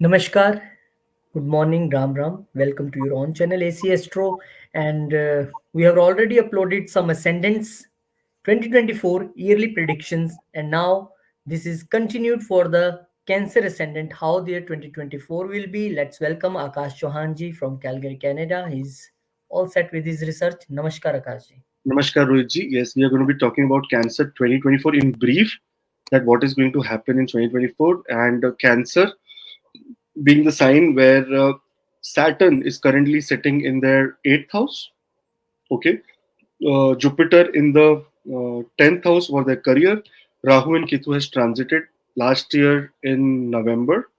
Namaskar, good morning, Ram Ram. Welcome to your own channel AC Astro, and we have already uploaded some Ascendants 2024 yearly predictions, and now this is continued for the Cancer Ascendant. How their 2024 will be. Let's welcome Akash Chauhan ji from Calgary, Canada. He's all set with his research. Namaskar, Akash ji. Namaskar, Rohitji. Yes, we are going to be talking about Cancer 2024 in brief, that what is going to happen in 2024, and Cancer being the sign where Saturn is currently sitting in their 8th house. Okay, Jupiter in the 10th house for their career. Rahu and Ketu has transited last year in November.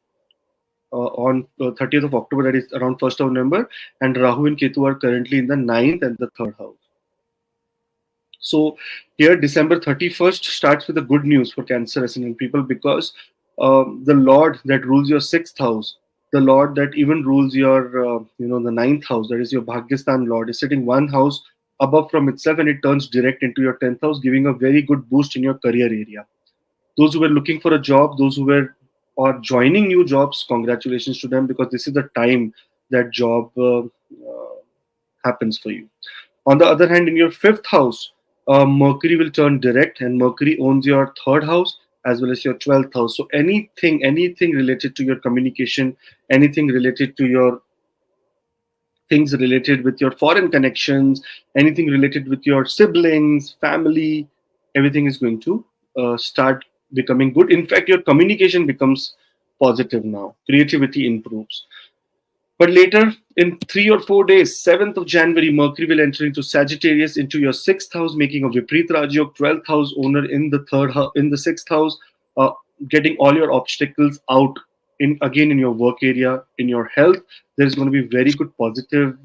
On 30th of October, that is around 1st of November, and Rahu and Ketu are currently in the 9th and the 3rd house. So here, December 31st starts with the good news for Cancer ascendant people, because the Lord that rules your 6th house, the Lord that even rules your, the 9th house, that is your Bhagyastan Lord, is sitting one house above from itself, and it turns direct into your 10th house, giving a very good boost in your career area. Those who were looking for a job, those who were or joining new jobs, congratulations to them, because this is the time that job happens for you. On the other hand, in your 5th house, Mercury will turn direct, and Mercury owns your 3rd house as well as your 12th house. So anything related to your communication, anything related to your things related with your foreign connections, anything related with your siblings, family, everything is going to start becoming good. In fact, your communication becomes positive now. Creativity improves. But later, in 3 or 4 days, 7th of January, Mercury will enter into Sagittarius, into your 6th house, making a Viprit Rajyog, 12th house owner in the in the 6th house, uh, getting all your obstacles out in your work area, in your health. There is going to be very good positive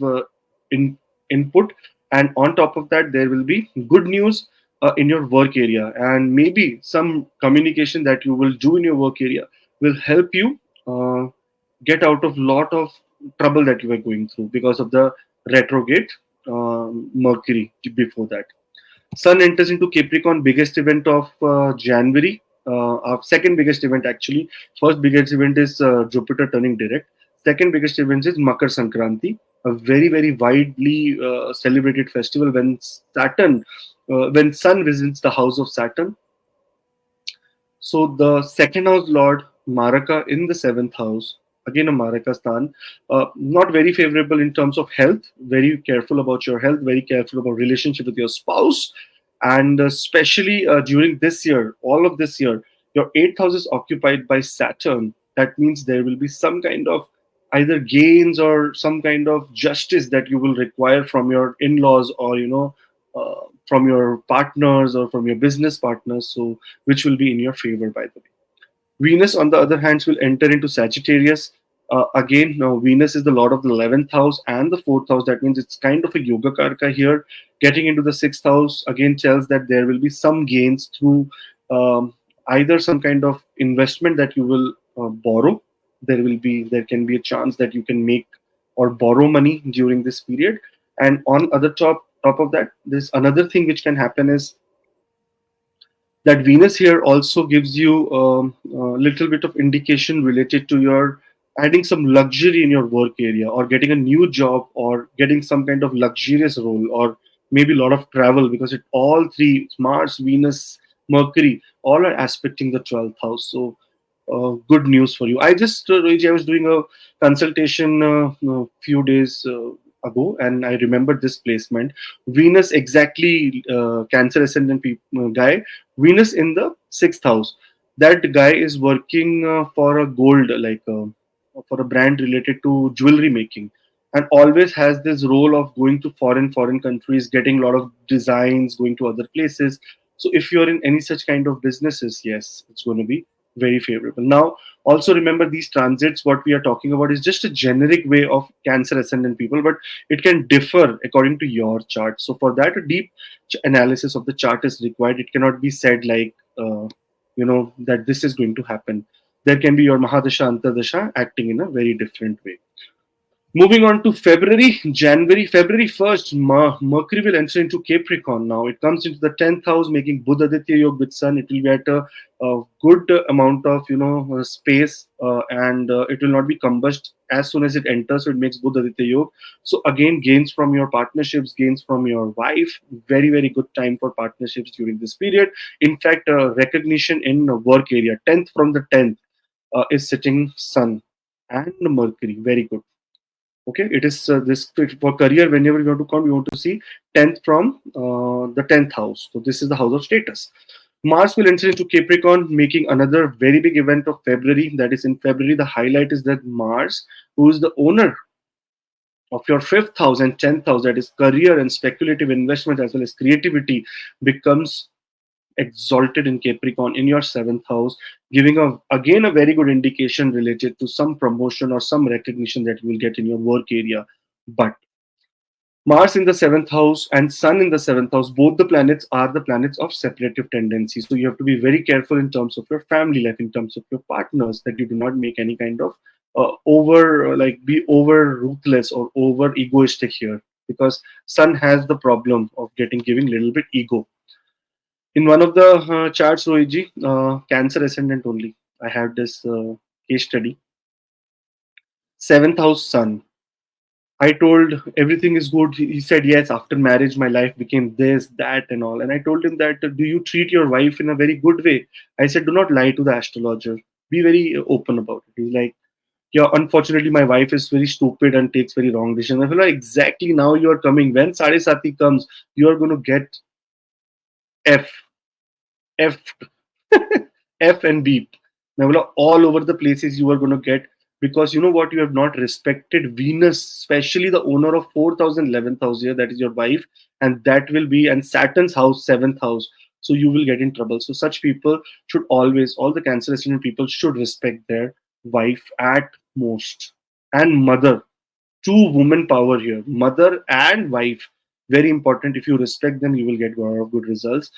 input, and on top of that, there will be good news in your work area, and maybe some communication that you will do in your work area will help you get out of lot of trouble that you were going through because of the retrograde Mercury before that. Sun enters into Capricorn, biggest event of January, our second biggest event actually. First biggest event is Jupiter turning direct. Second biggest event is Makar Sankranti, a very widely celebrated festival when when Sun visits the house of Saturn. So the second house lord, Maraka in the 7th house, again a Maraka Sthan, not very favorable in terms of health. Very careful about your health, very careful about relationship with your spouse. And especially during this year, all of this year, your 8th house is occupied by Saturn. That means there will be some kind of either gains or some kind of justice that you will require from your in-laws, or from your partners or from your business partners, so which will be in your favor, by the way. Venus, on the other hand, will enter into Sagittarius. Again, now Venus is the lord of the 11th house and the 4th house. That means it's kind of a yoga karka here. Getting into the 6th house again tells that there will be some gains through either some kind of investment that you will borrow. There can be a chance that you can make or borrow money during this period. And on other top of that, there's another thing which can happen is that Venus here also gives you a little bit of indication related to your adding some luxury in your work area, or getting a new job, or getting some kind of luxurious role, or maybe a lot of travel, because it all three, Mars, Venus, Mercury, all are aspecting the 12th house. So good news for you. Rohit, I was doing a consultation a few days ago, and I remembered this placement. Venus, exactly, Cancer ascendant guy. Venus in the 6th house. That guy is working for a gold, like for a brand related to jewelry making, and always has this role of going to foreign countries, getting a lot of designs, going to other places. So if you're in any such kind of businesses, yes, it's going to be very favorable. Now, also remember, these transits, what we are talking about is just a generic way of Cancer ascendant people, but it can differ according to your chart. So for that, a deep analysis of the chart is required. It cannot be said like, that this is going to happen. There can be your Mahadasha, Antardasha acting in a very different way. Moving on to February 1st, Mercury will enter into Capricorn now. It comes into the 10th house, making Buddha Aditya Yoga with Sun. It will get a good amount of space, and it will not be combust as soon as it enters. So it makes Buddha Aditya Yoga. So again, gains from your partnerships, gains from your wife. Very very good time for partnerships during this period. In fact, recognition in work area. 10th from the 10th is sitting Sun and Mercury. Very good. Okay, it is this for career. Whenever you want to count, you want to see 10th from the 10th house. So this is the house of status. Mars will enter into Capricorn, making another very big event of February. That is in February. The highlight is that Mars, who is the owner of your fifth house and 10th house, that is career and speculative investment as well as creativity, becomes exalted in Capricorn in your seventh house, giving again a very good indication related to some promotion or some recognition that you will get in your work area. But Mars in the seventh house and Sun in the seventh house, both the planets are the planets of separative tendency. So you have to be very careful in terms of your family life, in terms of your partners, that you do not make any kind of be over ruthless or over egoistic here, because Sun has the problem of giving little bit ego. In one of the charts, Rohiji, Cancer ascendant only. I had this case study. Seventh house Sun. I told everything is good. He said yes. After marriage, my life became this, that, and all. And I told him that do you treat your wife in a very good way? I said do not lie to the astrologer. Be very open about it. He's like, yeah, unfortunately, my wife is very stupid and takes very wrong decisions. I feel like exactly now you are coming. When Sade Sati comes, you are going to get F, F F and beep. Now, all over the places you are going to get, because you know what, you have not respected Venus, especially the owner of 4,000, 11th house here, that is your wife, and that will be, and Saturn's house, 7th house. So you will get in trouble. So such people should always, all the Cancer ascendant people should respect their wife at most. And mother, two woman power here, mother and wife, very important. If you respect them, you will get a lot of good results.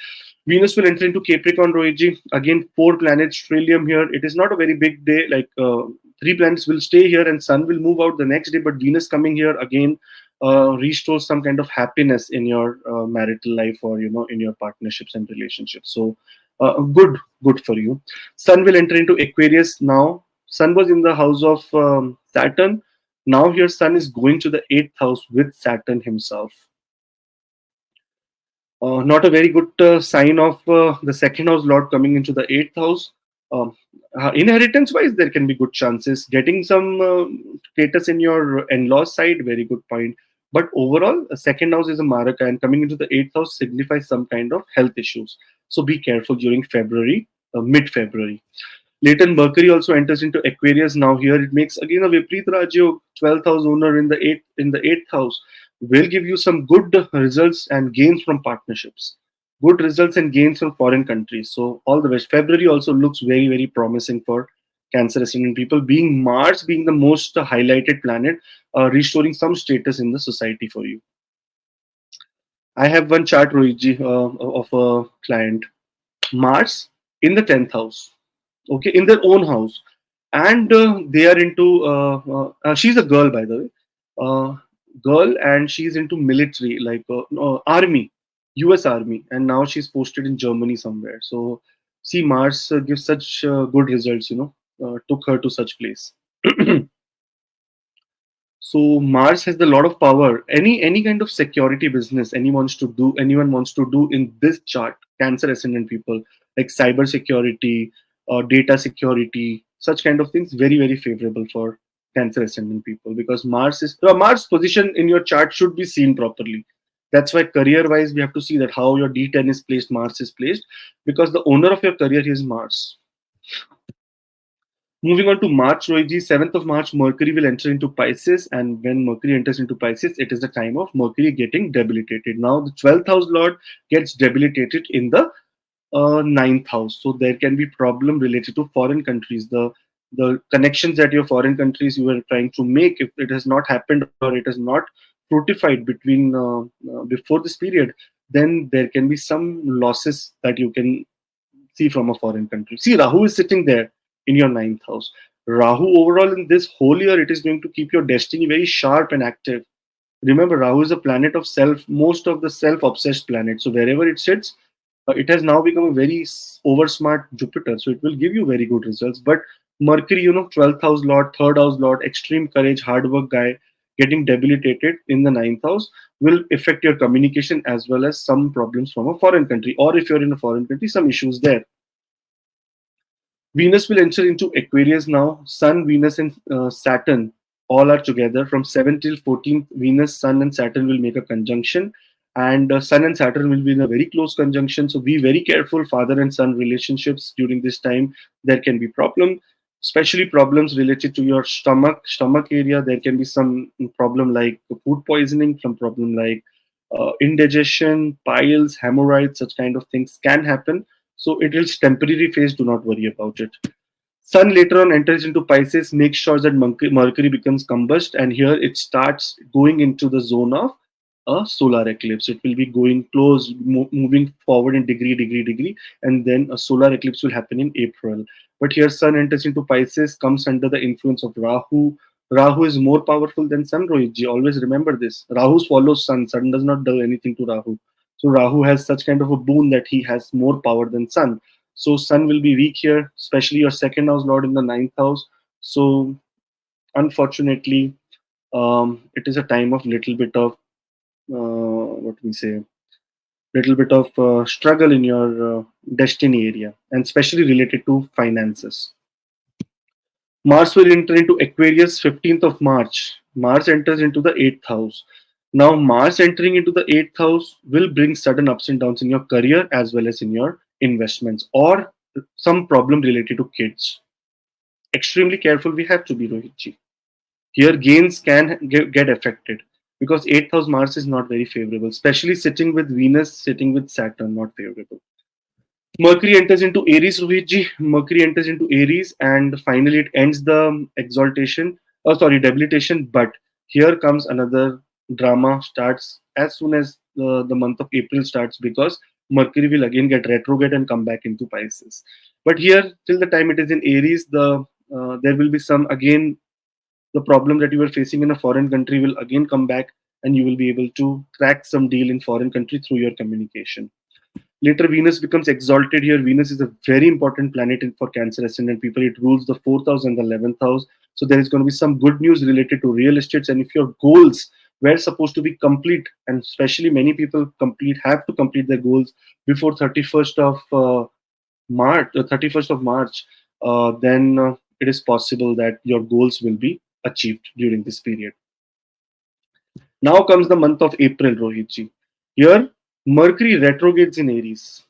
Venus will enter into Capricorn, Rohiji. Again, four planets, trillium here. It is not a very big day. Like three planets will stay here and Sun will move out the next day. But Venus coming here again restores some kind of happiness in your marital life, or in your partnerships and relationships. So good for you. Sun will enter into Aquarius now. Sun was in the house of Saturn. Now your Sun is going to the eighth house with Saturn himself. Not a very good sign of the second house lord coming into the eighth house. Um, Inheritance wise, there can be good chances. Getting some status in your in-laws side, very good point. But overall, a second house is a Maraka, and coming into the eighth house signifies some kind of health issues. So be careful during February, mid-February. Later, Mercury also enters into Aquarius. Now here it makes again a Viprit Rajyog, 12th house owner in the eighth house, will give you some good results and gains from partnerships. Good results and gains from foreign countries. So all the best. February also looks very, very promising for Cancer ascendant people, being Mars being the most highlighted planet, restoring some status in the society for you. I have one chart, Rohitji, of a client. Mars in the 10th house, okay, in their own house, and they are into she's a girl, by the way, girl, and she's into military, like no, army, US army, and now she's posted in Germany somewhere. So see, Mars gives such good results, took her to such place. So Mars has a lot of power. Any kind of security business anyone wants to do in this chart, Cancer ascendant people, like cyber security, data security, such kind of things, very very favorable for Cancer ascendant people, because Mars position in your chart should be seen properly. That's why career wise we have to see that how your D10 is placed, Mars is placed, because the owner of your career is Mars. Moving on to March, Rohiji, 7th of March, Mercury will enter into Pisces. And when Mercury enters into Pisces, it is the time of Mercury getting debilitated. Now, the 12th house Lord gets debilitated in the ninth house. So there can be problem related to foreign countries. The connections that your foreign countries you were trying to make, if it has not happened or it has not fruitified between before this period, then there can be some losses that you can see from a foreign country. See, Rahu is sitting there in your ninth house. Rahu overall in this whole year, it is going to keep your destiny very sharp and active. Remember, Rahu is a planet of self, most of the self-obsessed planet. So wherever it sits, it has now become a very over smart Jupiter. So it will give you very good results. But Mercury, 12th house lord, third house lord, extreme courage, hard work guy, getting debilitated in the ninth house will affect your communication as well as some problems from a foreign country. Or if you're in a foreign country, some issues there. Venus will enter into Aquarius now. Sun, Venus, and Saturn all are together. From 7th till 14th, Venus, Sun, and Saturn will make a conjunction. And Sun and Saturn will be in a very close conjunction. So be very careful, father and son relationships during this time. There can be problem, especially problems related to your stomach area. There can be some problem like food poisoning, some problem like indigestion, piles, hemorrhoids, such kind of things can happen. So it is temporary phase. Do not worry about it. Sun later on enters into Pisces, makes sure that Mercury becomes combust, and here it starts going into the zone of a solar eclipse. It will be going close, moving forward in degree, and then a solar eclipse will happen in April. But here Sun enters into Pisces, comes under the influence of Rahu. Rahu is more powerful than Sun, Rohitji. Always remember this. Rahu follows Sun. Sun does not do anything to Rahu. So Rahu has such kind of a boon that he has more power than Sun. So Sun will be weak here, especially your second house lord in the ninth house. So unfortunately, it is a time of little bit of what we say, little bit of struggle in your destiny area, and especially related to finances. Mars will enter into Aquarius 15th of March. Mars enters into the 8th house. Now, Mars entering into the 8th house will bring sudden ups and downs in your career as well as in your investments or some problem related to kids. Extremely careful we have to be, Rohitji. Here, gains can get affected because 8th house Mars is not very favorable, especially sitting with Venus, sitting with Saturn, not favorable. Mercury enters into Aries, Rohitji. Mercury enters into Aries, and finally it ends the exaltation. Oh, sorry, debilitation. But here comes another drama. Starts as soon as the month of April starts because Mercury will again get retrograde and come back into Pisces. But here, till the time it is in Aries, there will be some again the problem that you were facing in a foreign country will again come back, and you will be able to crack some deal in foreign country through your communication. Later, Venus becomes exalted here. Venus is a very important planet for Cancer ascendant people. It rules the fourth house and the 11th house. So there is going to be some good news related to real estates. And if your goals were supposed to be complete, and especially many people have to complete their goals before 31st of March, then it is possible that your goals will be achieved during this period. Now comes the month of April, Rohitji. Here, Mercury retrogrades in Aries.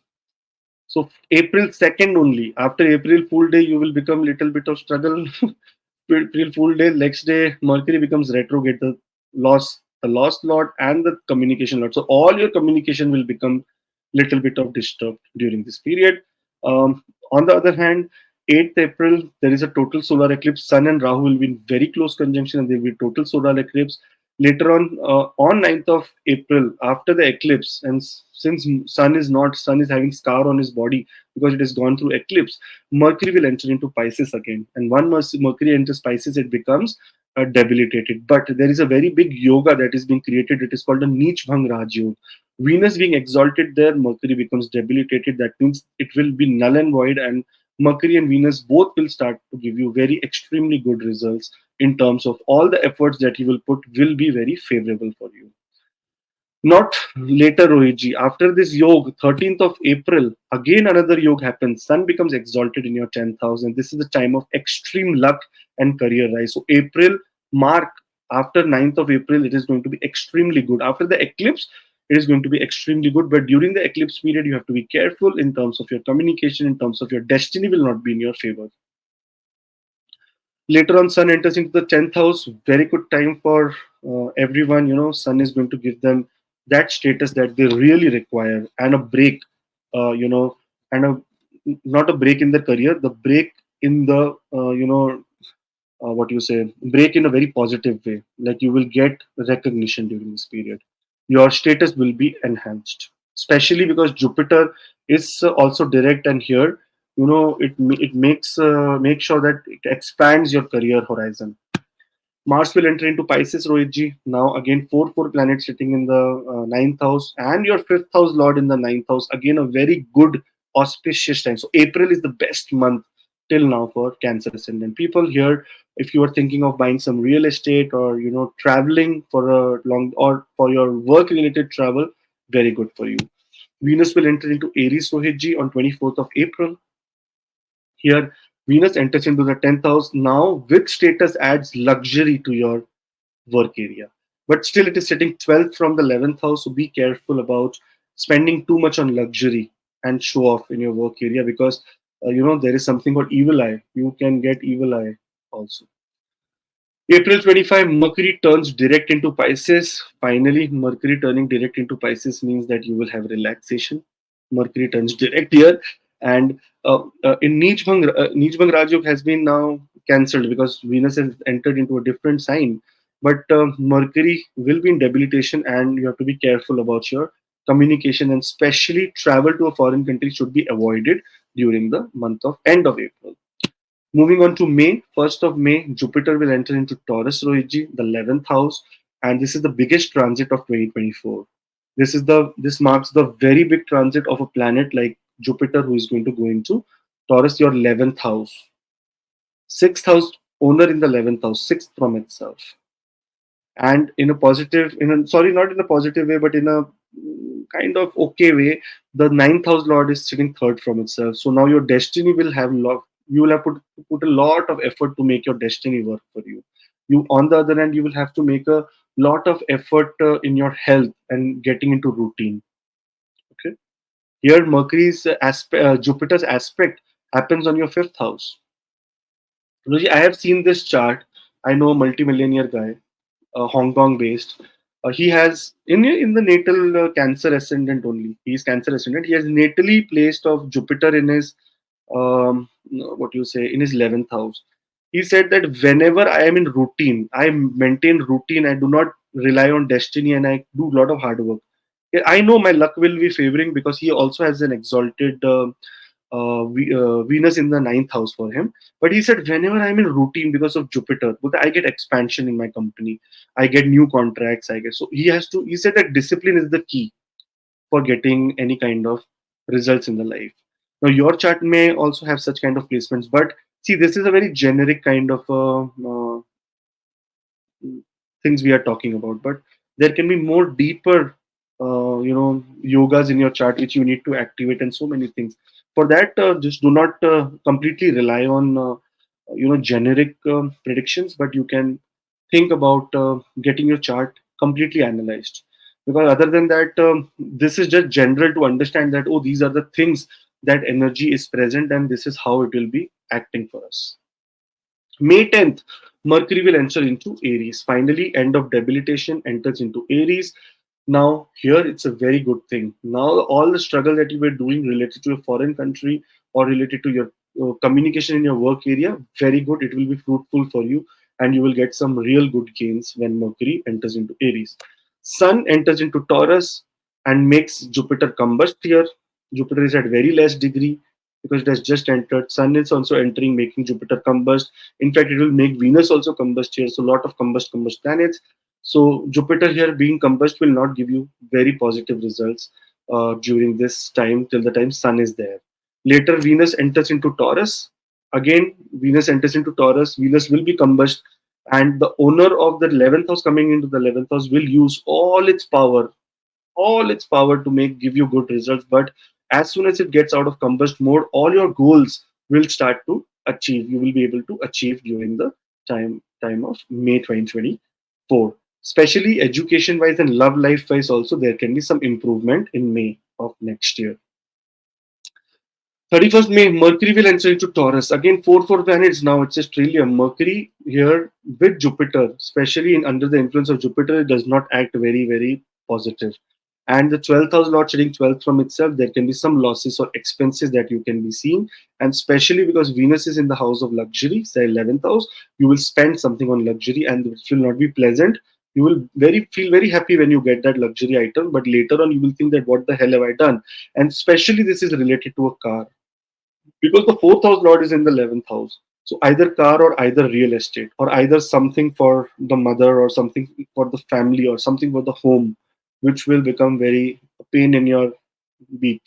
So April 2nd only. After April Fool Day, you will become little bit of struggle. April Fool Day, next day, Mercury becomes retrograde. The lost lord and the communication lord. So all your communication will become little bit of disturbed during this period. On the other hand, 8th April, there is a total solar eclipse. Sun and Rahu will be in very close conjunction and there will be total solar eclipse. Later on 9th of April, after the eclipse, and since Sun is having scar on his body because it has gone through eclipse, Mercury will enter into Pisces again. And once Mercury enters Pisces, it becomes debilitated. But there is a very big yoga that is being created. It is called a Neech Bhang Raj Yoga. Venus being exalted there, Mercury becomes debilitated. That means it will be null and void, and Mercury and Venus both will start to give you very extremely good results in terms of all the efforts that you will put will be very favorable for you. Not later, Rohitji. After this yoga, 13th of April, again another yoga happens. Sun becomes exalted in your 10th house, and this is the time of extreme luck and career rise. So April, mark after 9th of April, it is going to be extremely good. After the eclipse, it is going to be extremely good. But during the eclipse period, you have to be careful in terms of your communication, in terms of your destiny will not be in your favor. Later on, Sun enters into the 10th house. Very good time for everyone. Sun is going to give them that status that they really require and a break, and not a break in their career, the break in the, what you say, break in a very positive way. Like you will get recognition during this period. Your status will be enhanced, especially because Jupiter is also direct and here Make sure that it expands your career horizon. Mars will enter into Pisces, Rohitji. Now again, four planets sitting in the ninth house, and your fifth house lord in the ninth house. Again, a very good auspicious time. So April is the best month till now for Cancer ascendant people. Here, if you are thinking of buying some real estate, or traveling for a long, or for your work related travel, very good for you. Venus will enter into Aries, Rohitji, on 24th of April. Here, Venus enters into the 10th house. Now, with status adds luxury to your work area. But still, it is sitting 12th from the 11th house. So be careful about spending too much on luxury and show off in your work area, because there is something called evil eye. You can get evil eye also. April 25, Mercury turns direct into Pisces. Finally, Mercury turning direct into Pisces means that you will have relaxation. Mercury turns direct here, and in Nijbang Rajyog has been now cancelled because Venus has entered into a different sign. But Mercury will be in debilitation, and you have to be careful about your communication, and especially travel to a foreign country should be avoided during the month of end of April. Moving on to May, 1st of May, Jupiter will enter into Taurus, Rohitji, the 11th house, and this is the biggest transit of 2024. This marks the very big transit of a planet like Jupiter, who is going to go into Taurus, your 11th house. Sixth house owner in the 11th house, sixth from itself. And in a positive, sorry, not in a positive way, but in a kind of okay way, the ninth house lord is sitting third from itself. So now your destiny will have lot. You will have put a lot of effort to make your destiny work for you. You, on the other hand, you will have to make a lot of effort in your health and getting into routine. Okay. Here, Jupiter's aspect happens on your fifth house. Roji, I have seen this chart. I know a multimillionaire guy, Hong Kong based. He has in the natal Cancer ascendant only. He is Cancer ascendant. He has natally placed of Jupiter in his what you say, in his 11th house. He said that whenever I am in routine, I maintain routine. I do not rely on destiny, and I do a lot of hard work. Yeah, I know my luck will be favoring because he also has an exalted Venus in the ninth house for him. But he said, whenever I'm in routine because of Jupiter, but I get expansion in my company, I get new contracts, I guess. So he said that discipline is the key for getting any kind of results in the life. Now, your chart may also have such kind of placements, but see, this is a very generic kind of things we are talking about, but there can be more deeper yogas in your chart which you need to activate, and so many things. For that, just do not completely rely on generic predictions, but you can think about getting your chart completely analyzed, because other than that, this is just general to understand that, oh, these are the things that energy is present, and this is how it will be acting for us. May 10th, Mercury will enter into Aries. Finally, end of debilitation, enters into Aries. Now, here it's a very good thing. Now, all the struggle that you were doing related to a foreign country or related to your communication in your work area, very good. It will be fruitful for you, and you will get some real good gains when Mercury enters into Aries. Sun enters into Taurus and makes Jupiter combust here. Jupiter is at very less degree because it has just entered. Sun is also entering, making Jupiter combust. In fact, it will make Venus also combust here. So, a lot of combust planets. So, Jupiter here being combust will not give you very positive results during this time till the time Sun is there. Later, Venus enters into Taurus. Again, Venus enters into Taurus. Venus will be combust, and the owner of the 11th house coming into the 11th house will use all its power to give you good results. But as soon as it gets out of combust mode, all your goals will start to achieve. You will be able to achieve during the time of May 2024. Especially education wise and love life wise, also there can be some improvement in May of next year. 31st May, Mercury will enter into Taurus. Again, four planets now. It's a trillium. Mercury here with Jupiter, especially under the influence of Jupiter, it does not act very, very positive. And the 12th house lord sitting 12th from itself, there can be some losses or expenses that you can be seeing. And especially because Venus is in the house of luxury, say 11th house, you will spend something on luxury and it will not be pleasant. You will feel very happy when you get that luxury item, but later on you will think that what the hell have I done? And especially this is related to a car. because the fourth house lord is in the 11th house. So either car or either real estate or either something for the mother or something for the family or something for the home, which will become very pain in your beak.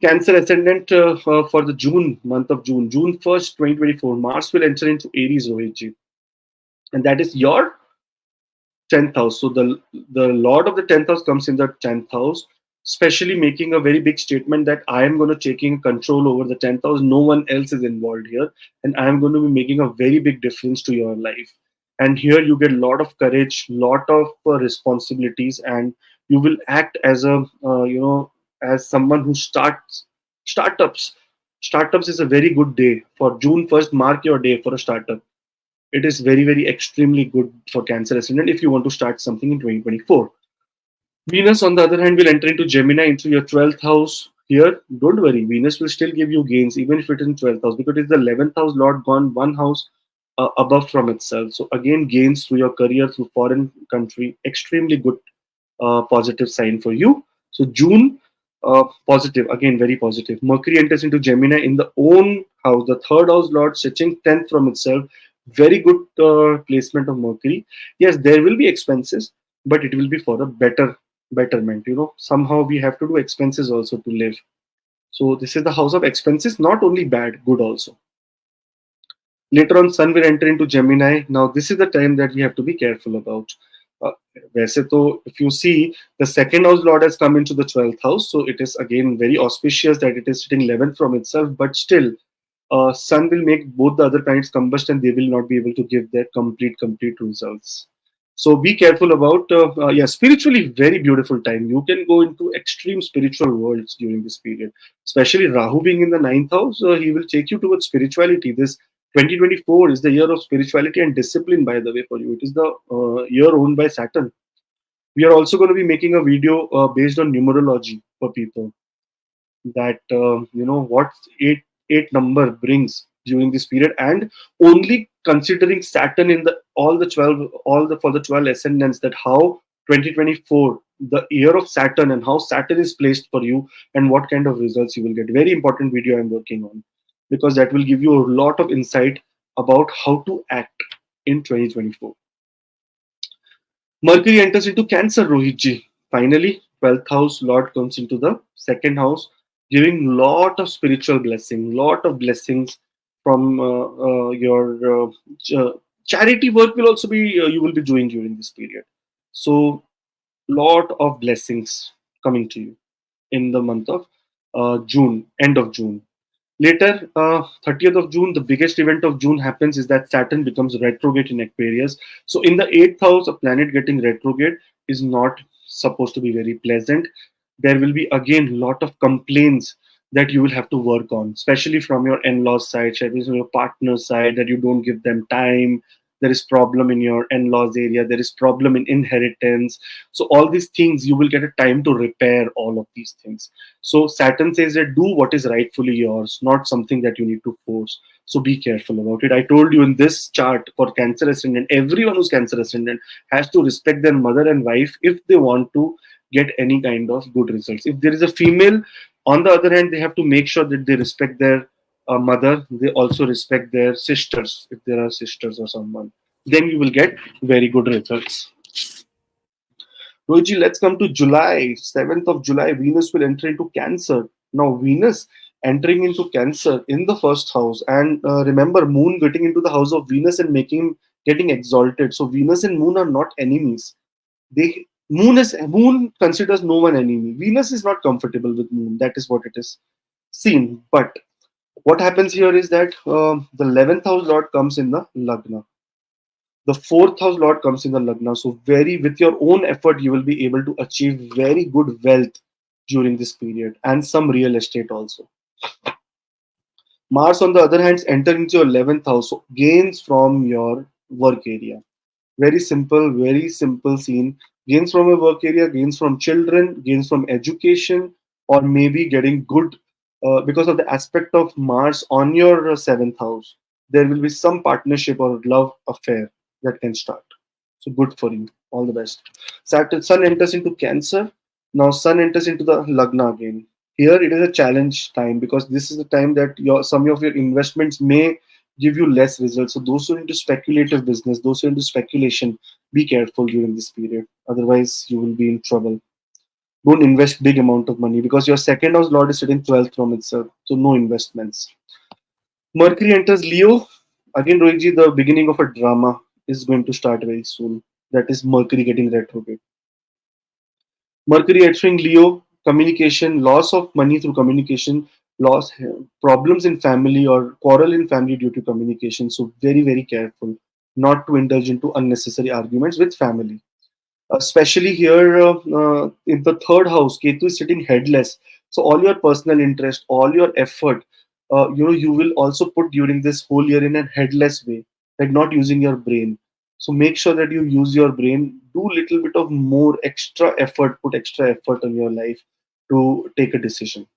Cancer ascendant for the June month of June 1st, 2024. Mars will enter into Aries, Rohitji, and that is your 10th house. So the lord of the 10th house comes in the 10th house, especially making a very big statement that I am going to taking control over the 10th house. No one else is involved here, and I am going to be making a very big difference to your life. And here you get a lot of courage, lot of responsibilities, and you will act as a as someone who starts startups. Startups is a very good day for June 1st. Mark your day for a startup. It is very, very extremely good for Cancer ascendant if you want to start something in 2024. Venus, on the other hand, will enter into Gemini into your 12th house. Here, don't worry, Venus will still give you gains even if it is in 12th house because it's the 11th house Lord gone one house above from itself. So, again, gains through your career, through foreign country, extremely good positive sign for you. So June, positive, again very positive. Mercury enters into Gemini in the own house, the third house Lord sitting 10th from itself. Very good placement of Mercury. Yes, there will be expenses, but it will be for a better betterment. Somehow we have to do expenses also to live. So this is the house of expenses, not only bad, good also. Later on, Sun will enter into Gemini. Now, this is the time that we have to be careful about. Uh, वैसे तो if you see, the second house lord has come into the 12th house, so it is again very auspicious that it is sitting 11th from itself, but still, sun will make both the other planets combust and they will not be able to give their complete results. So be careful about, yeah, spiritually very beautiful time. You can go into extreme spiritual worlds during this period, especially Rahu being in the ninth house. He will take you towards spirituality. This 2024 is the year of spirituality and discipline, by the way, for you. It is the year owned by Saturn. We are also going to be making a video based on numerology for people, that what eight number brings during this period, and only considering Saturn in the all the 12 all the for the 12 ascendants, that how 2024, the year of Saturn, and how Saturn is placed for you and what kind of results you will get. Very important video I'm working on, because that will give you a lot of insight about how to act in 2024. Mercury enters into Cancer, Rohitji. Finally, 12th house Lord comes into the second house, giving lot of spiritual blessing, lot of blessings from your charity work will also be you will be doing during this period. So, lot of blessings coming to you in the month of June, end of June. Later, 30th of June, the biggest event of June happens is that Saturn becomes retrograde in Aquarius. So, in the eighth house, a planet getting retrograde is not supposed to be very pleasant. There will be again a lot of complaints that you will have to work on, especially from your in-laws side, especially from your partner's side, that you don't give them time. There is problem in your in-laws area. There is problem in inheritance. So all these things you will get a time to repair all of these things. So Saturn says that do what is rightfully yours, not something that you need to force. So be careful about it. I told you in this chart for Cancer ascendant, everyone who's Cancer ascendant has to respect their mother and wife if they want to get any kind of good results. If there is a female, on the other hand, they have to make sure that they respect their mother. They also respect their sisters if there are sisters or someone. Then you will get very good results. Roji, let's come to July. 7th of July, Venus will enter into Cancer. Now, Venus entering into Cancer in the first house. And remember, Moon getting into the house of Venus and making getting exalted. So, Venus and Moon are not enemies. Moon considers no one enemy. Venus is not comfortable with Moon. That is what it is seen. But what happens here is that the 11th house Lord comes in the Lagna. The fourth house Lord comes in the Lagna. So, very with your own effort, you will be able to achieve very good wealth during this period and some real estate also. Mars, on the other hand, enter into your 11th house, so gains from your work area. Very simple scene. Gains from a work area, gains from children, gains from education, or maybe getting good because of the aspect of Mars on your seventh house. There will be some partnership or love affair that can start. So good for you. All the best. Saturn, Sun enters into Cancer. Now Sun enters into the Lagna again. Here it is a challenge time because this is the time that some of your investments may give you less results. So those who are into speculative business, those who are into speculation, be careful during this period. Otherwise, you will be in trouble. Don't invest big amount of money because your second house lord is sitting 12th from itself. So no investments. Mercury enters Leo. Again, Rohitji, the beginning of a drama is going to start very soon. That is Mercury getting retrograde. Mercury entering Leo, communication, loss of money through communication, loss, problems in family or quarrel in family due to communication. So very, very careful not to indulge into unnecessary arguments with family. Especially here in the third house, Ketu is sitting headless. So all your personal interest, all your effort, you will also put during this whole year in a headless way, like not using your brain. So make sure that you use your brain, do little bit of more extra effort, put extra effort on your life to take a decision.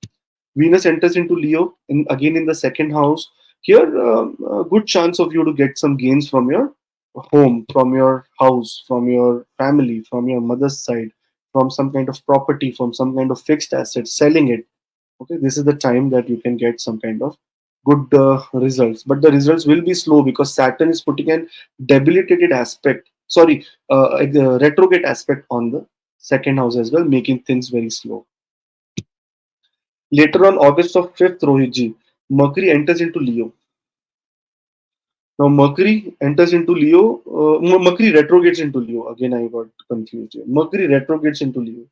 Venus enters into Leo, again in the second house. Here, a good chance of you to get some gains from your home, from your house, from your family, from your mother's side, from some kind of property, from some kind of fixed asset, selling it. Okay, this is the time that you can get some kind of good results. But the results will be slow because Saturn is putting an debilitated aspect, sorry, a retrograde aspect on the second house as well, making things very slow. Later on, August of 5th, Rohitji, Mercury enters into Leo. Now, Mercury enters into Leo. Mercury retrogrades into Leo. Again, I got confused here. Mercury retrogrades into Leo.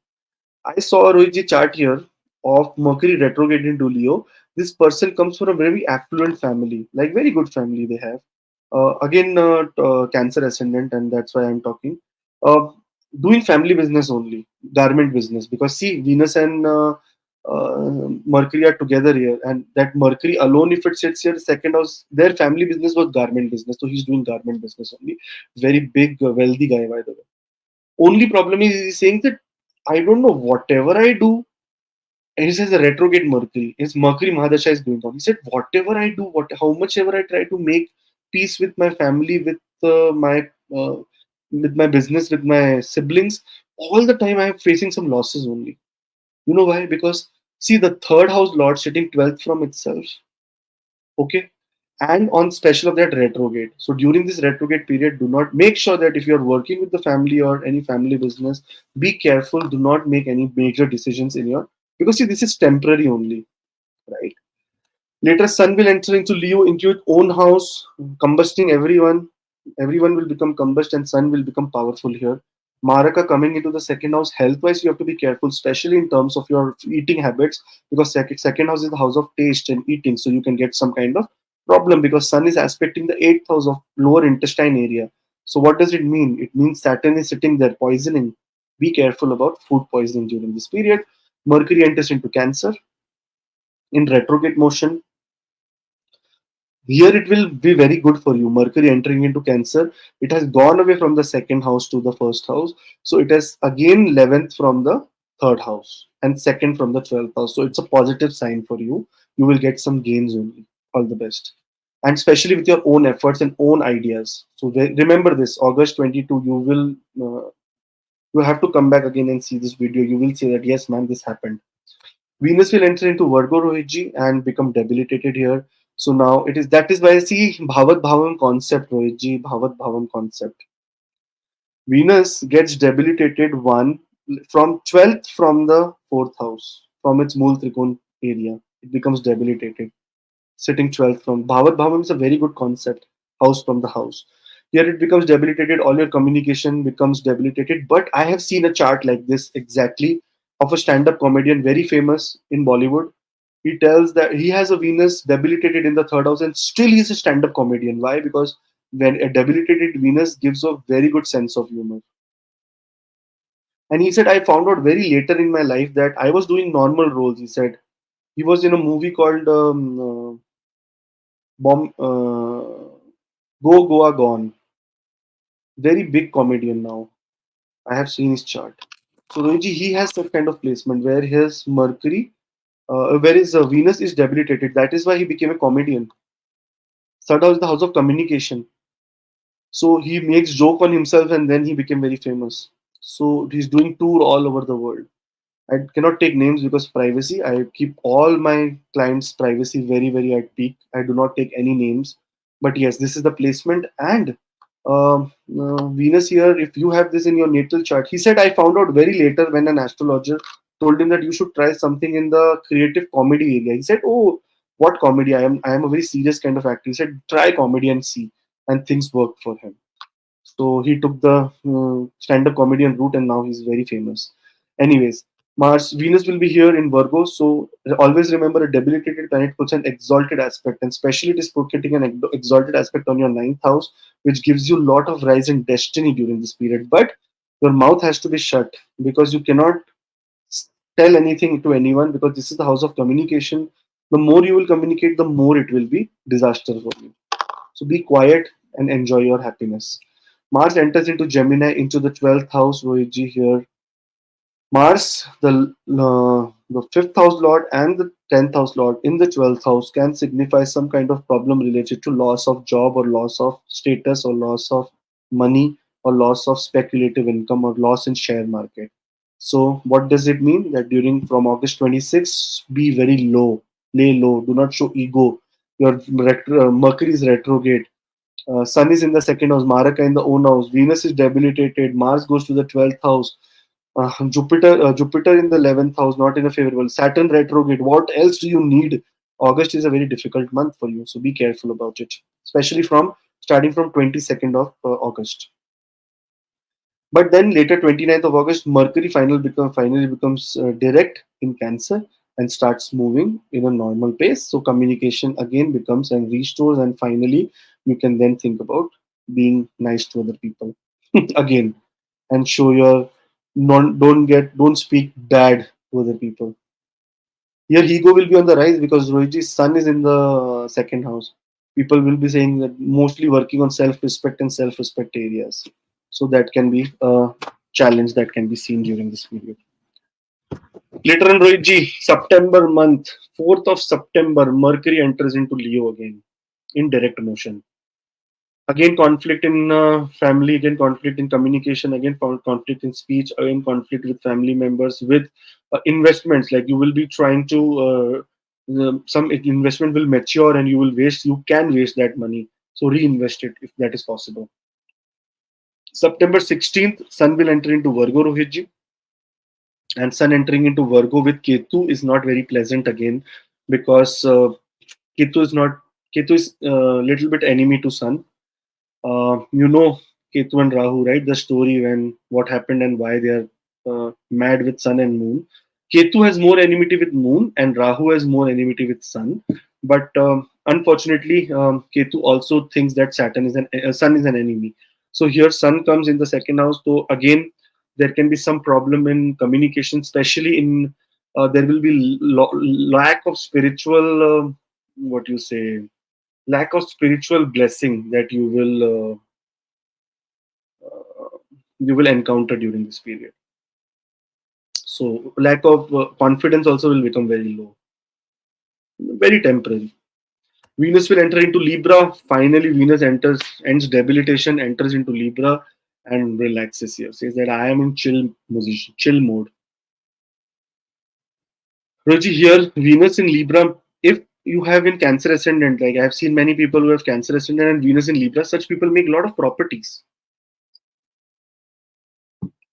I saw a Rohitji chart here of Mercury retrograde into Leo. This person comes from a very affluent family, like very good family they have. Cancer ascendant, and that's why I'm talking. Uh, Doing family business only, garment business, because see, Venus and Mercury are together here, and that Mercury alone, if it sits here, second house, their family business was garment business, so he's doing garment business only. Very big, wealthy guy, by the way. Only problem is he's saying that I don't know whatever I do. And he says the retrograde Mercury. His Mercury Mahadasha is going on. He said, whatever I do, how much ever I try to make peace with my family, my with my business, with my siblings, all the time I am facing some losses only. You know why? Because see the third house lord sitting 12th from itself. Okay. And on special of that retrograde. So during this retrograde period, do not make sure that if you're working with the family or any family business, be careful. Do not make any major decisions in your, because see, this is temporary only, right? Later, Sun will enter into Leo, into its own house, combusting everyone. Everyone will become combust, and Sun will become powerful here. Maraka coming into the second house, health wise, you have to be careful, especially in terms of your eating habits, because second house is the house of taste and eating, so you can get some kind of problem because Sun is aspecting the eighth house of lower intestine area. So, what does it mean? It means Saturn is sitting there poisoning. Be careful about food poisoning during this period. Mercury enters into Cancer in retrograde motion. Here it will be very good for you. Mercury entering into Cancer. It has gone away from the second house to the first house. So it has again 11th from the third house and second from the 12th house. So it's a positive sign for you. You will get some gains only. All the best. And especially with your own efforts and own ideas. So remember this August 22, you have to come back again and see this video. You will say that, yes, man, this happened. Venus will enter into Virgo Rohitji and become debilitated here. So now it is that is why I see Bhavat Bhavan concept, Rohitji, Bhavat Bhavan concept. Venus gets debilitated one from 12th from the fourth house, from its Mool Trikon area. It becomes debilitated, sitting 12th from Bhavat Bhavan is a very good concept, house from the house. Here it becomes debilitated, all your communication becomes debilitated. But I have seen a chart like this exactly of a stand up comedian very famous in Bollywood. He tells that he has a Venus debilitated in the third house and still he's a stand up comedian. Why? Because when a debilitated Venus gives a very good sense of humor. And he said, I found out very later in my life that I was doing normal roles. He said, he was in a movie called Bomb, Go Goa Gone. Very big comedian now. I have seen his chart. So Rohiji, he has that kind of placement where his Mercury, where his Venus is debilitated. That is why he became a comedian. Third house is the house of communication. So he makes joke on himself and then he became very famous. So he's doing tour all over the world. I cannot take names because privacy. I keep all my clients' privacy very, very at peak. I do not take any names. But yes, this is the placement. And Venus here, if you have this in your natal chart, he said, I found out very later when an astrologer told him that you should try something in the creative comedy area. He said, oh, what comedy? I am a very serious kind of actor. He said, try comedy and see. And things worked for him. So he took the stand-up comedian route, and now he's very famous. Anyways, Mars, Venus will be here in Virgo, so always remember a debilitated planet puts an exalted aspect, and especially it is putting an exalted aspect on your ninth house, which gives you a lot of rise in destiny during this period. But your mouth has to be shut because you cannot tell anything to anyone because this is the house of communication. The more you will communicate, the more it will be disaster for you. So be quiet and enjoy your happiness. Mars enters into Gemini into the 12th house, Rohitji here. Mars, the 5th house lord and the 10th house lord in the 12th house can signify some kind of problem related to loss of job or loss of status or loss of money or loss of speculative income or loss in share market. So what does it mean? That during from August 26, be very low, lay low, do not show ego. Your Mercury is retrograde. Sun is in the second house, Maraka in the own house, Venus is debilitated, Mars goes to the 12th house, Jupiter in the 11th house, not in a favorable, Saturn retrograde. What else do you need? August is a very difficult month for you, so be careful about it, especially from starting from 22nd of August. But then later 29th of August, Mercury finally becomes direct in Cancer and starts moving in a normal pace. So communication again becomes and restores, and finally you can then think about being nice to other people again and show your don't speak bad to other people. Your ego will be on the rise because Rohiji's sun is in the second house. People will be saying that mostly working on self-respect and self-respect areas. So that can be a challenge that can be seen during this period. Later on, Rohitji, September month, 4th of September, Mercury enters into Leo again in direct motion. Again, conflict in family, again, conflict in communication, again, conflict in speech, again, conflict with family members, with investments. Like you will be trying to, some investment will mature and you can waste that money. So reinvest it if that is possible. September 16th, Sun will enter into Virgo, Rohitji. And Sun entering into Virgo with Ketu is not very pleasant again because Ketu is not, Ketu is a little bit enemy to Sun. You know Ketu and Rahu, right? The story when what happened and why they are mad with Sun and Moon. Ketu has more enmity with Moon, and Rahu has more enmity with Sun. But unfortunately, Ketu also thinks that Saturn is Sun is an enemy. So here Sun comes in the second house. So again, there can be some problem in communication, especially in there will be lack of spiritual what you say lack of spiritual blessing that you will encounter during this period. So lack of confidence also will become very low, very temporary. Venus will enter into Libra. Finally, Venus ends debilitation, enters into Libra, and relaxes here. Says that I am in chill mode. Roji, here Venus in Libra. If you have in Cancer ascendant, like I have seen many people who have Cancer ascendant and Venus in Libra, such people make a lot of properties.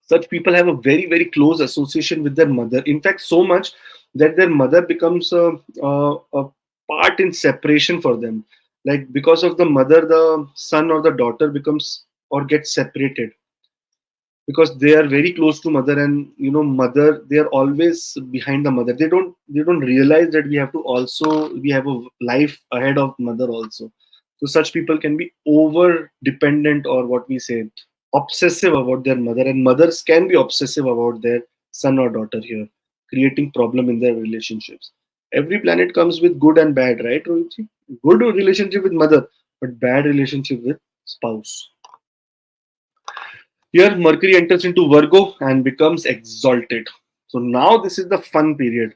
Such people have a very very close association with their mother, in fact so much that their mother becomes a part in separation for them, like because of the mother the son or the daughter becomes or gets separated because they are very close to mother, and mother, they are always behind the mother. They don't realize that we have a life ahead of mother also. So such people can be over dependent, or what we say, obsessive about their mother, and mothers can be obsessive about their son or daughter here, creating problem in their relationships. Every planet comes with good and bad, right, Rohitji? Good relationship with mother, but bad relationship with spouse. Here, Mercury enters into Virgo and becomes exalted. So now this is the fun period.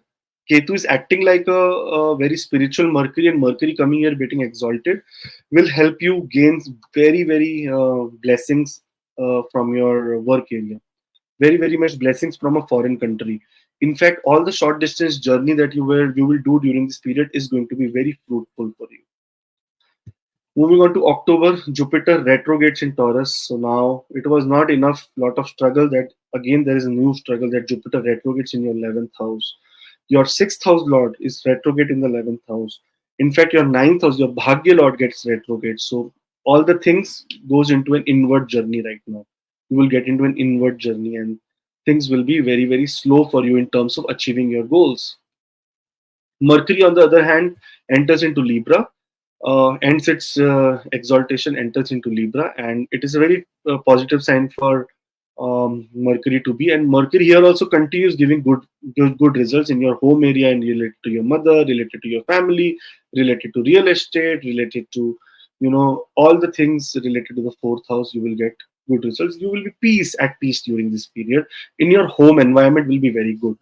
Ketu is acting like a very spiritual Mercury, and Mercury coming here getting exalted will help you gain very, very blessings from your work area. Very, very much blessings from a foreign country. In fact, all the short distance journey that you will do during this period is going to be very fruitful for you. Moving on to October, Jupiter retrogrades in Taurus. So now it was not enough, lot of struggle that again there is a new struggle that Jupiter retrogrades in your 11th house. Your 6th house lord is retrograde in the 11th house. In fact, your 9th house, your Bhagya lord gets retrograde. So all the things goes into an inward journey right now. You will get into an inward journey and things will be very, very slow for you in terms of achieving your goals. Mercury, on the other hand, enters into Libra, ends its exaltation, enters into Libra, and it is a very positive sign for Mercury to be. And Mercury here also continues giving good results in your home area and related to your mother, related to your family, related to real estate, related to all the things related to the fourth house. You will get good results. You will be at peace during this period. In your home environment will be very good.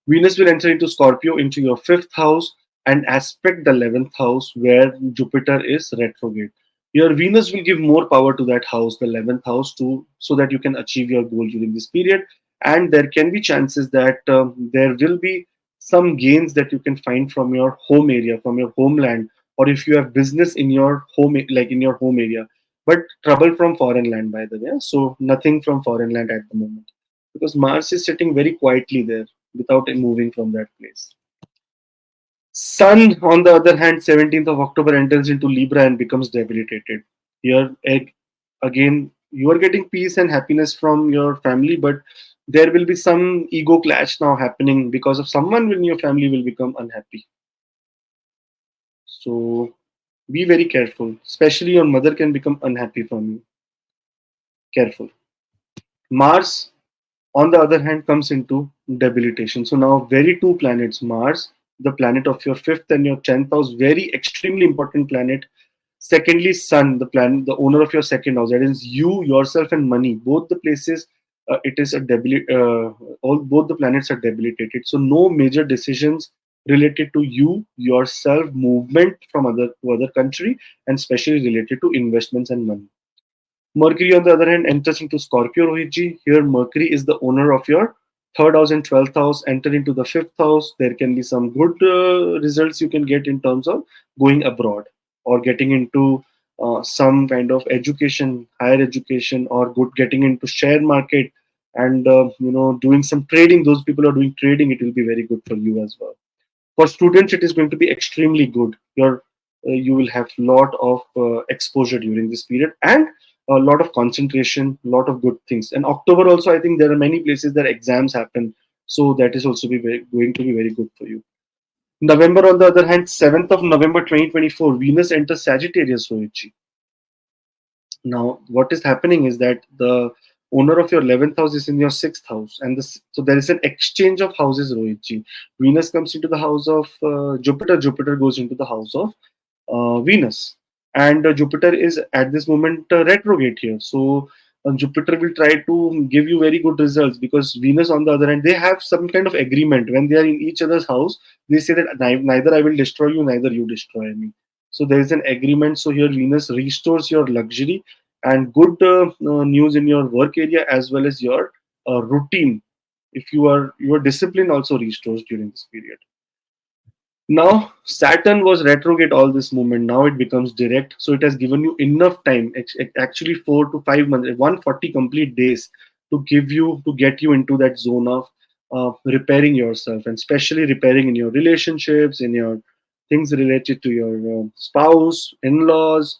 Venus will enter into Scorpio into your fifth house and aspect the 11th house where Jupiter is retrograde. Your Venus will give more power to that house, the 11th house, to so that you can achieve your goal during this period. And there can be chances that there will be some gains that you can find from your home area, from your homeland, or if you have business in your home, like in your home area. But trouble from foreign land, by the way. So nothing from foreign land at the moment because Mars is sitting very quietly there without moving from that place. Sun, on the other hand, 17th of October enters into Libra and becomes debilitated. Here, again, you are getting peace and happiness from your family, but there will be some ego clash now happening because of someone in your family will become unhappy. So be very careful, especially your mother can become unhappy from you. Careful. Mars, on the other hand, comes into debilitation. So now very two planets, Mars, the planet of your fifth and your 10th house, very extremely important planet. Secondly, Sun, the planet, the owner of your second house, that is you, yourself, and money. Both the places, it is a all both the planets are debilitated. So no major decisions related to you, yourself, movement from other to other country, and especially related to investments and money. Mercury, on the other hand, enters into Scorpio, Rohitji. Here, Mercury is the owner of your third house and 12th house. Enter into the fifth house. There can be some good results you can get in terms of going abroad or getting into some kind of education, higher education, or good getting into share market and doing some trading. Those people are doing trading. It will be very good for you as well. For students, it is going to be extremely good. You will have lot of exposure during this period and a lot of concentration, lot of good things. And October also, I think there are many places that exams happen, so that is also going to be very good for you. November, on the other hand, 7th of November 2024, Venus enters Sagittarius, Rohitji. Now, what is happening is that the owner of your 11th house is in your 6th house, and so there is an exchange of houses, Rohitji. Venus comes into the house of Jupiter, Jupiter goes into the house of Venus, and Jupiter is at this moment retrograde here. So Jupiter will try to give you very good results because Venus, on the other hand, they have some kind of agreement when they are in each other's house. They say that neither I will destroy you, neither you destroy me. So there is an agreement. So here Venus restores your luxury and good news in your work area as well as your routine. If your discipline also restores during this period. Now Saturn was retrograde all this moment. Now it becomes direct. So it has given you enough time, actually 4 to 5 months, 140 complete days to get you into that zone of repairing yourself and especially repairing in your relationships, in your things related to your spouse, in-laws,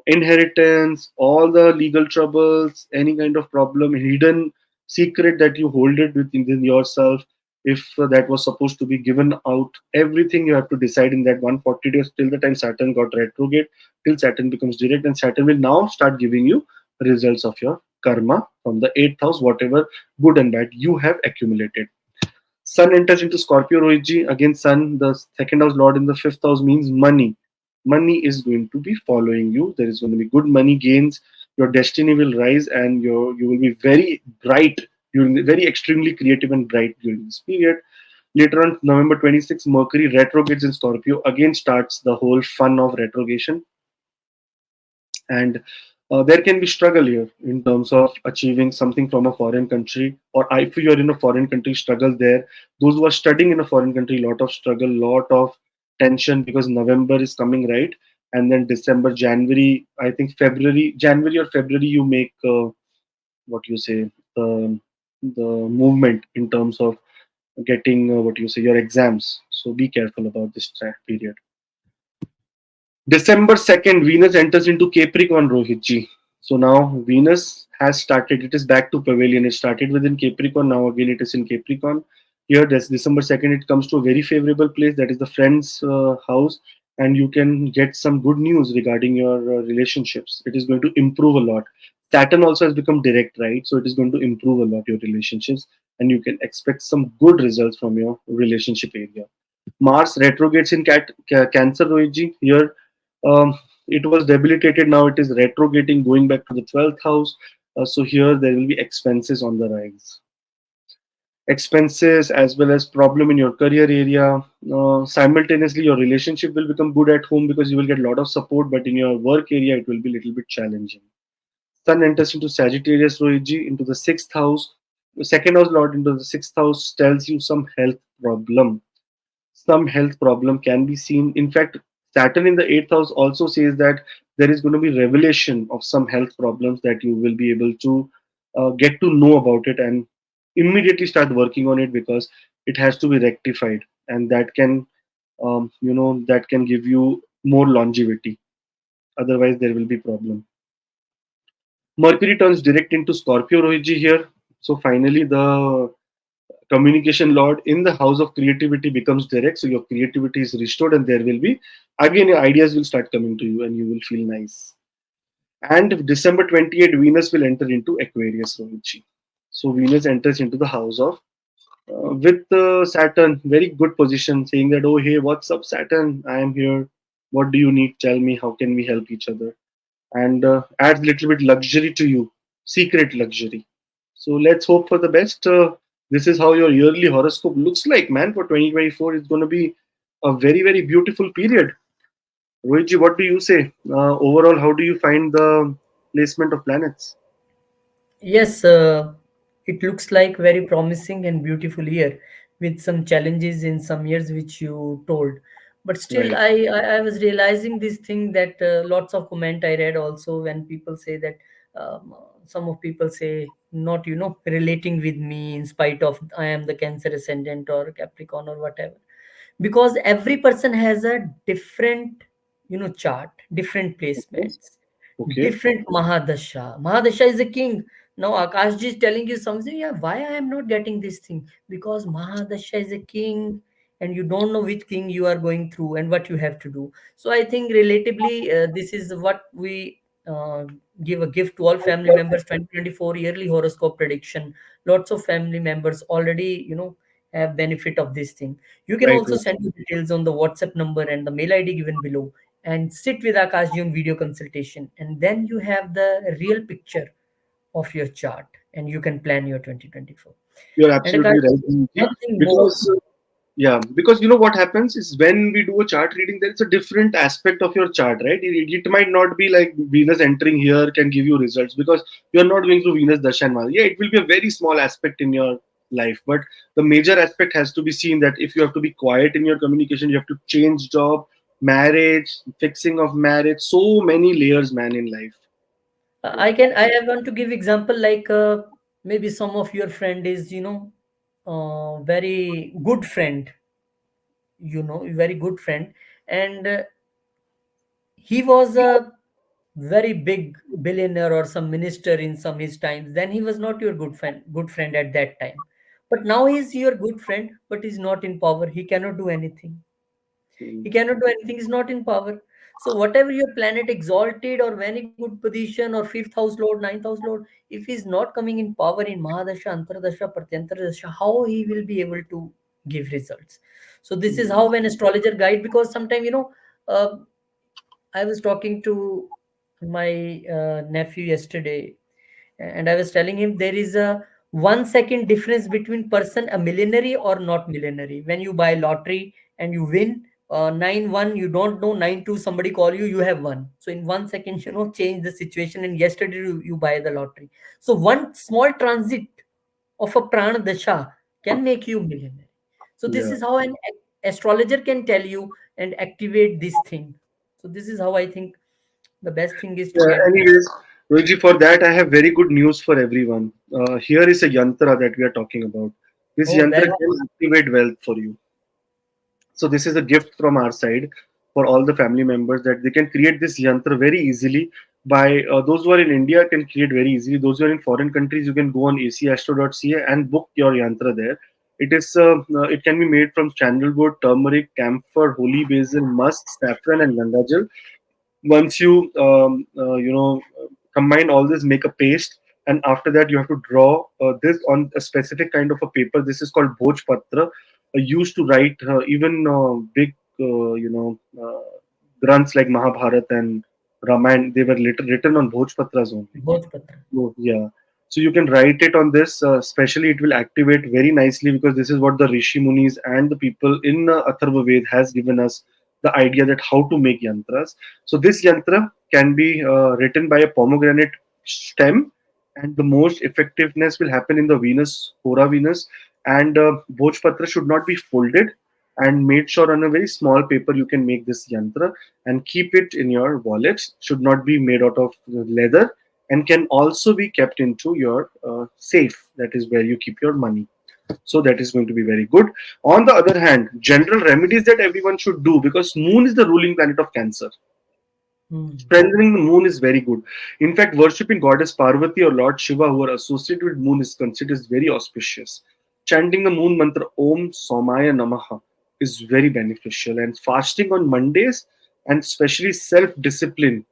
inheritance, all the legal troubles, any kind of problem, hidden secret that you hold it within yourself. If that was supposed to be given out, everything you have to decide in that 140 days till the time Saturn got retrograde, till Saturn becomes direct, and Saturn will now start giving you results of your karma from the eighth house, whatever good and bad you have accumulated. Sun enters into Scorpio, Rohitji. Again, Sun, the second house lord in the fifth house, means money. Money is going to be following you. There is going to be good money gains. Your destiny will rise, and you will be very bright. You'll be very extremely creative and bright during this period. Later on, November 26th, Mercury retrogrades in Scorpio. Again, starts the whole fun of retrogression. And there can be struggle here in terms of achieving something from a foreign country, or if you're in a foreign country, struggle there. Those who are studying in a foreign country, lot of struggle, lot of tension, because November is coming, right? And then December, January, I think February, January or February, you make what you say, the movement in terms of getting what you say, your exams. So be careful about this period. December 2nd, Venus enters into Capricorn, Rohitji. So now Venus has started, it is back to pavilion. It started within Capricorn, now again it is in Capricorn. Here, this December 2nd, it comes to a very favorable place, that is the friend's house, and you can get some good news regarding your relationships. It is going to improve a lot. Saturn also has become direct, right? So it is going to improve a lot your relationships, and you can expect some good results from your relationship area. Mars retrogrades in Cancer, Rohitji. Here, it was debilitated. Now it is retrograding, going back to the 12th house. So here there will be expenses on the rise. Expenses as well as problem in your career area. Simultaneously, your relationship will become good at home because you will get a lot of support, but in your work area, it will be a little bit challenging. Sun enters into Sagittarius, Rohitji, into the sixth house. The second house lord into the sixth house tells you some health problem. Some health problem can be seen. In fact, Saturn in the eighth house also says that there is going to be revelation of some health problems that you will be able to get to know about it and immediately start working on it, because it has to be rectified, and that can that can give you more longevity. Otherwise, there will be problem. Mercury turns direct into Scorpio, Rohitji, here. So finally, the communication lord in the house of creativity becomes direct, so your creativity is restored, and there will be again your ideas will start coming to you and you will feel nice. And December 28th, Venus will enter into Aquarius, Rohitji. So Venus enters into the house of with Saturn, very good position, saying that, oh hey, what's up, Saturn, I am here, what do you need, tell me, how can we help each other, and adds little bit luxury to you, secret luxury. So let's hope for the best. This is how your yearly horoscope looks like, man. For 2024, it's going to be a very, very beautiful period. Rohitji, what do you say? Overall, how do you find the placement of planets? Yes, it looks like very promising and beautiful year with some challenges in some years which you told. But still, Right. I was realizing this thing that lots of comment I read also when people say that some of people say not relating with me in spite of I am the Cancer ascendant or Capricorn or whatever, because every person has a different chart, different Okay. placements, Okay. different mahadasha is a king. Now Akashji is telling you something, yeah, why I am not getting this thing, because mahadasha is a king, and you don't know which king you are going through and what you have to do. So I think relatively this is what we give a gift to all family members. 2024 yearly horoscope prediction, lots of family members already have benefit of this thing. You can Right. also Right. send your details on the WhatsApp number and the mail ID given below, and sit with Akashji on video consultation. And then you have the real picture of your chart, and you can plan your 2024. You're And absolutely Akashji, right, Rohitji. one thing more. Because yeah, because you know what happens is when we do a chart reading, there's a different aspect of your chart, right? It might not be like Venus entering here can give you results, because you're not going through Venus Dasha and Mala. Yeah, it will be a very small aspect in your life, but the major aspect has to be seen, that if you have to be quiet in your communication, you have to change job, marriage, fixing of marriage, so many layers, man, in life. I want to give example like maybe some of your friend is very good friend, very good friend, and he was a very big billionaire or some minister in some his times. Then he was not your good friend at that time, but now he's your good friend, but he's not in power. He cannot do anything. Mm, He cannot do anything. He's not in power. So whatever your planet exalted or very good position or fifth house lord, ninth house lord, if he's not coming in power in Mahadasha, Antardasha, Pratyantardasha, how he will be able to give results? So this is mm, how an astrologer guide, because sometimes uh, I was talking to my nephew yesterday, and I was telling him there is a 1 second difference between person a millionaire or not millionaire. When you buy lottery and you win, Nine one, you don't know. Nine two, somebody call you, you have one. So in 1 second, change the situation. And yesterday you buy the lottery. So one small transit of a prana dasha can make you millionaire. So this Yeah. is how an astrologer can tell you and activate this thing. So this is how I think the best thing is to Yeah, get. anyways, Rohitji, for that I have very good news for everyone. Here is a yantra that we are talking about. This Oh, yantra that. can activate wealth for you. So this is a gift from our side for all the family members that they can create this yantra very easily. By those who are in India can create very easily. Those who are in foreign countries, you can go on acastro.ca and book your yantra there. It can be made from sandalwood, turmeric, camphor, holy basil, musk, saffron, and ganga. Once you combine all this, make a paste, and after that you have to draw this on a specific kind of a paper. This is called bhojpatra, used to write even big grunts like Mahabharat and Ramayana. They were later written on bhojpatras only. Bhojpatra. Oh, yeah. So you can write it on this. Especially, it will activate very nicely because this is what the Rishi Munis and the people in Atharva Ved has given us the idea that how to make yantras. So this yantra can be written by a pomegranate stem, and the most effectiveness will happen in the Venus, Hora Venus, and Bhojpatra should not be folded and made sure on a very small paper you can make this yantra and keep it in your wallet. Should not be made out of leather and can also be kept into your safe. That is where you keep your money. So that is going to be very good. On the other hand, general remedies that everyone should do, because moon is the ruling planet of Cancer. Hmm. Strengthening the moon is very good. In fact, worshipping goddess Parvati or Lord Shiva who are associated with moon is considered very auspicious. Chanting the moon mantra Om Somaya Namaha is very beneficial, and fasting on Mondays and especially self-discipline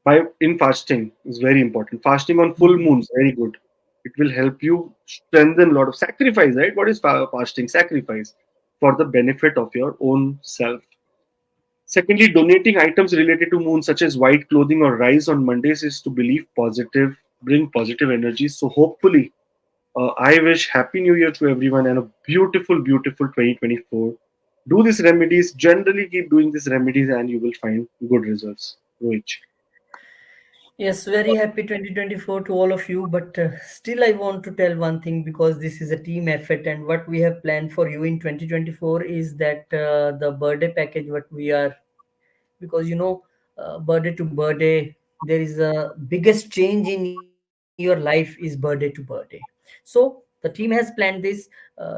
by in fasting is very important. Fasting on full Hmm. moons very good. It will help you strengthen a lot of sacrifice. Right? What is fasting? Sacrifice for the benefit of your own self. Secondly, donating items related to moon, such as white clothing or rice on Mondays, is to believe positive, bring positive energy. So hopefully, I wish Happy New Year to everyone and a beautiful, beautiful 2024. Do these remedies. Generally, keep doing these remedies, and you will find good results. Rohit. Yes, very happy 2024 to all of you. But still, I want to tell one thing, because this is a team effort, and what we have planned for you in 2024 is that the birthday package, what we are, because birthday to birthday, there is a biggest change in your life is birthday to birthday. So the team has planned this.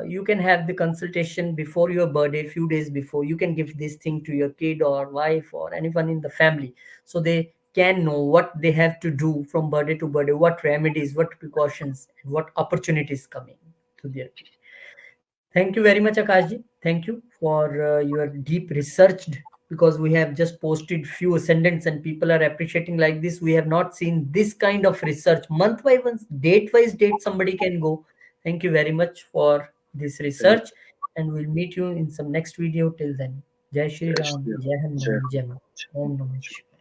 You can have the consultation before your birthday, few days before. You can give this thing to your kid or wife or anyone in the family, so they can know what they have to do from birthday to birthday, what remedies, what precautions, and what opportunities coming to their way. Thank you very much, Akashji. Thank you for your deep researched, because we have just posted few ascendants and people are appreciating like this. We have not seen this kind of research month by month, date wise date. Somebody can go. Thank you very much for this Thank research, and we'll meet you in some next video. Till then, Jai Shri you. Ram, Jai Jai Shri Hanuman, Jai Ram. Ram. Om Namah Shivaya.